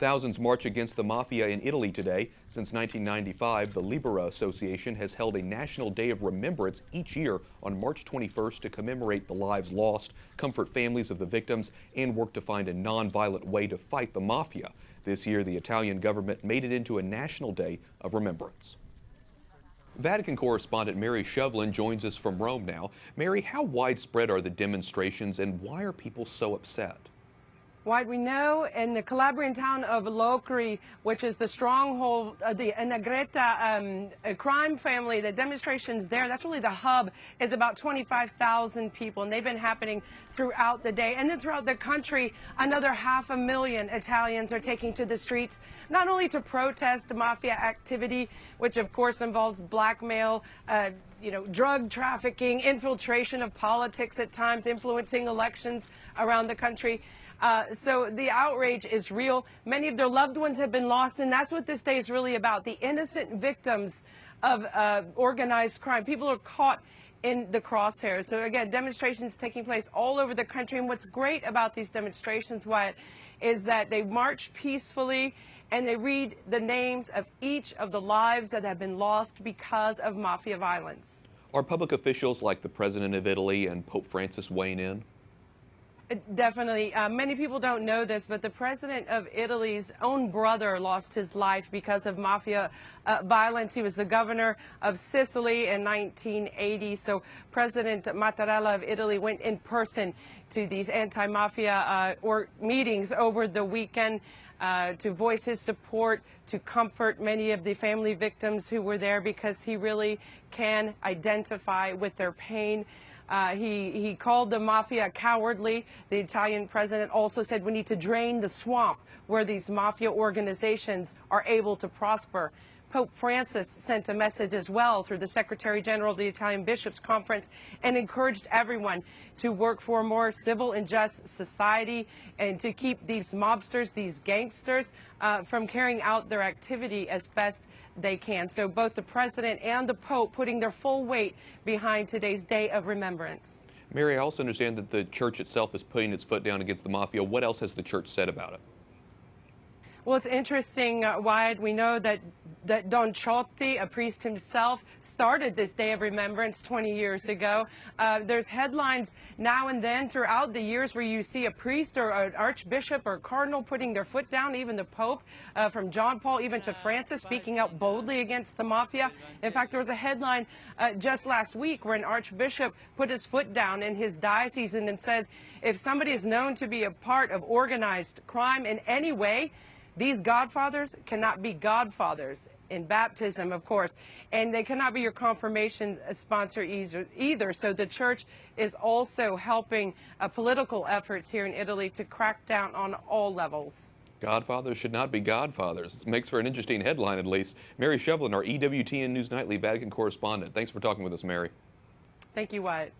Thousands march against the Mafia in Italy today. Since 1995, the Libera Association has held a National Day of Remembrance each year on March 21st to commemorate the lives lost, comfort families of the victims, and work to find a nonviolent way to fight the Mafia. This year, the Italian government made it into a National Day of Remembrance. Vatican correspondent Mary Shovlin joins us from Rome now. Mary, how widespread are the demonstrations and why are people so upset? Wide, we know in the Calabrian town of Locri, which is the stronghold of the Negretta crime family, the demonstrations there, that's really the hub, is about 25,000 people, and they've been happening throughout the day. And then throughout the country, another 500,000 Italians are taking to the streets, not only to protest mafia activity, which of course involves blackmail, drug trafficking, infiltration of politics at times, influencing elections around the country. So the outrage is real. Many of their loved ones have been lost, and that's what this day is really about, the innocent victims of organized crime. People are caught in the crosshairs. So again, demonstrations taking place all over the country. And what's great about these demonstrations, Wyatt, is that they march peacefully and they read the names of each of the lives that have been lost because of mafia violence. Are public officials like the President of Italy and Pope Francis weighing in? Definitely. Many people don't know this, but the president of Italy's own brother lost his life because of mafia violence. He was the governor of Sicily in 1980. So President Mattarella of Italy went in person to these anti-mafia meetings over the weekend to voice his support, to comfort many of the family victims who were there, because he really can identify with their pain. He called the mafia cowardly. The Italian president also said we need to drain the swamp where these mafia organizations are able to prosper. Pope Francis sent a message as well through the Secretary General of the Italian Bishops' Conference and encouraged everyone to work for a more civil and just society and to keep these mobsters, these gangsters, from carrying out their activity as best they can. So both the President and the Pope putting their full weight behind today's Day of Remembrance. Mary, I also understand that the church itself is putting its foot down against the Mafia. What else has the church said about it? Well, it's interesting, Wyatt. We know that Don Ciotti, a priest himself, started this Day of Remembrance 20 years ago. There's headlines now and then throughout the years where you see a priest or an archbishop or cardinal putting their foot down, even the Pope, from John Paul even to Francis, speaking out boldly against the Mafia. In fact, there was a headline just last week where an archbishop put his foot down in his diocese and says, if somebody is known to be a part of organized crime in any way, these godfathers cannot be godfathers in baptism, of course, and they cannot be your confirmation sponsor either. So the church is also helping political efforts here in Italy to crack down on all levels. Godfathers should not be godfathers. This makes for an interesting headline, at least. Mary Shovlin, our EWTN News Nightly Vatican correspondent. Thanks for talking with us, Mary. Thank you, Wyatt.